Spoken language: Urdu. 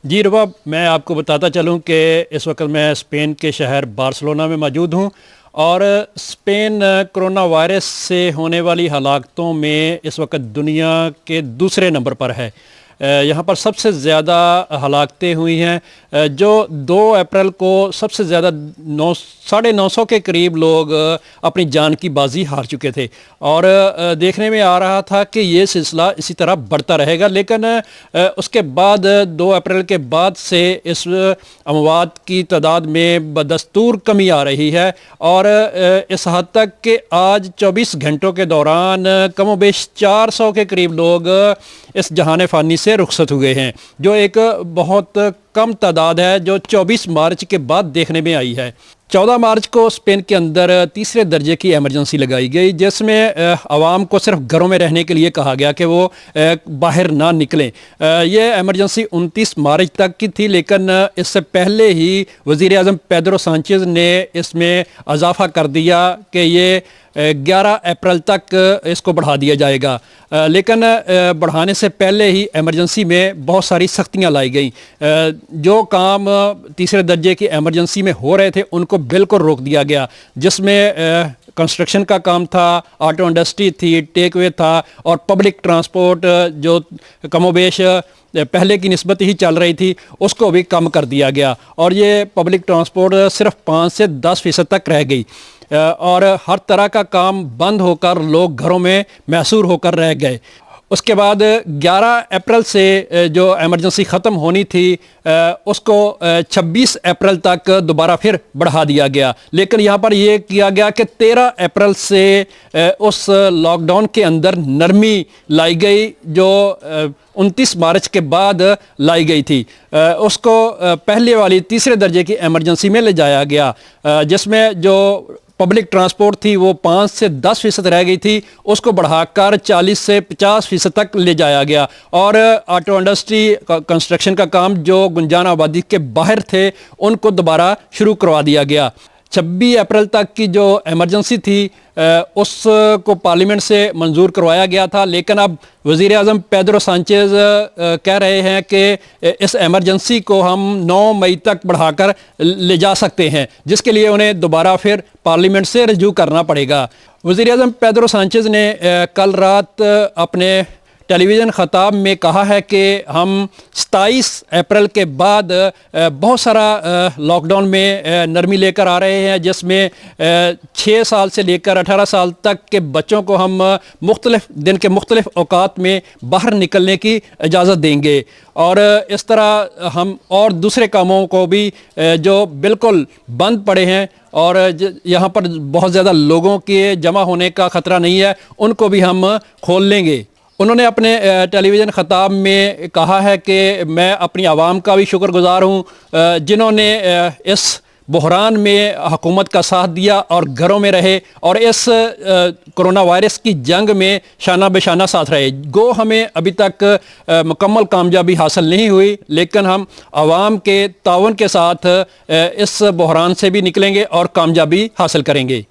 جی ربا، میں آپ کو بتاتا چلوں کہ اس وقت میں اسپین کے شہر بارسلونا میں موجود ہوں، اور اسپین کرونا وائرس سے ہونے والی ہلاکتوں میں اس وقت دنیا کے دوسرے نمبر پر ہے۔ یہاں پر سب سے زیادہ ہلاکتیں ہوئی ہیں۔ جو 2 اپریل کو سب سے زیادہ 950 کے قریب لوگ اپنی جان کی بازی ہار چکے تھے، اور دیکھنے میں آ رہا تھا کہ یہ سلسلہ اسی طرح بڑھتا رہے گا، لیکن اس کے بعد 2 اپریل کے بعد سے اس اموات کی تعداد میں بدستور کمی آ رہی ہے، اور اس حد تک کہ آج 24 گھنٹوں کے دوران کم و بیش 400 کے قریب لوگ اس جہان فانی سے رخصت ہوئے ہیں، جو ایک بہت کم تعداد ہے جو 24 مارچ کے بعد دیکھنے میں آئی ہے۔ 14 مارچ کو اسپین کے اندر تیسرے درجے کی ایمرجنسی لگائی گئی، جس میں عوام کو صرف گھروں میں رہنے کے لیے کہا گیا کہ وہ باہر نہ نکلیں۔ یہ ایمرجنسی 29 مارچ تک کی تھی، لیکن اس سے پہلے ہی وزیر اعظم پیدرو سانچیز نے اس میں اضافہ کر دیا کہ یہ 11 اپریل تک اس کو بڑھا دیا جائے گا، لیکن بڑھانے سے پہلے ہی ایمرجنسی میں بہت ساری سختیاں لائی گئیں۔ جو کام تیسرے درجے کی ایمرجنسی میں ہو رہے تھے ان کو بالکل روک دیا گیا، جس میں کنسٹرکشن کا کام تھا، آٹو انڈسٹری تھی، ٹیک وے تھا، اور پبلک ٹرانسپورٹ جو کم و بیش پہلے کی نسبت ہی چل رہی تھی اس کو بھی کم کر دیا گیا، اور یہ پبلک ٹرانسپورٹ صرف 5 سے 10% تک رہ گئی، اور ہر طرح کا کام بند ہو کر لوگ گھروں میں محصور ہو کر رہ گئے۔ اس کے بعد 11 اپریل سے جو ایمرجنسی ختم ہونی تھی اس کو 26 اپریل تک دوبارہ پھر بڑھا دیا گیا، لیکن یہاں پر یہ کیا گیا کہ 13 اپریل سے اس لاک ڈاؤن کے اندر نرمی لائی گئی جو 29 مارچ کے بعد لائی گئی تھی۔ اس کو پہلے والی تیسرے درجے کی ایمرجنسی میں لے جایا گیا، جس میں جو پبلک ٹرانسپورٹ تھی وہ 5 سے 10% رہ گئی تھی، اس کو بڑھا کر 40 سے 50% تک لے جایا گیا، اور آٹو انڈسٹری کنسٹرکشن کا کام جو گنجان آبادی کے باہر تھے ان کو دوبارہ شروع کروا دیا گیا۔ 26 اپریل تک کی جو ایمرجنسی تھی اس کو پارلیمنٹ سے منظور کروایا گیا تھا، لیکن اب وزیر اعظم پیدرو سانچیز کہہ رہے ہیں کہ اس ایمرجنسی کو ہم 9 مئی تک بڑھا کر لے جا سکتے ہیں، جس کے لیے انہیں دوبارہ پھر پارلیمنٹ سے رجوع کرنا پڑے گا۔ وزیر اعظم پیدرو سانچیز نے کل رات اپنے ٹیلی ویژن خطاب میں کہا ہے کہ ہم 27 اپریل کے بعد بہت سارا لاک ڈاؤن میں نرمی لے کر آ رہے ہیں، جس میں 6 سال سے لے کر 18 سال تک کے بچوں کو ہم مختلف دن کے مختلف اوقات میں باہر نکلنے کی اجازت دیں گے، اور اس طرح ہم اور دوسرے کاموں کو بھی جو بالکل بند پڑے ہیں اور یہاں پر بہت زیادہ لوگوں کے جمع ہونے کا خطرہ نہیں ہے ان کو بھی ہم کھول لیں گے۔ انہوں نے اپنے ٹیلی ویژن خطاب میں کہا ہے کہ میں اپنی عوام کا بھی شکر گزار ہوں جنہوں نے اس بحران میں حکومت کا ساتھ دیا اور گھروں میں رہے، اور اس کرونا وائرس کی جنگ میں شانہ بہ شانہ ساتھ رہے۔ گو ہمیں ابھی تک مکمل کامیابی حاصل نہیں ہوئی، لیکن ہم عوام کے تعاون کے ساتھ اس بحران سے بھی نکلیں گے اور کامیابی حاصل کریں گے۔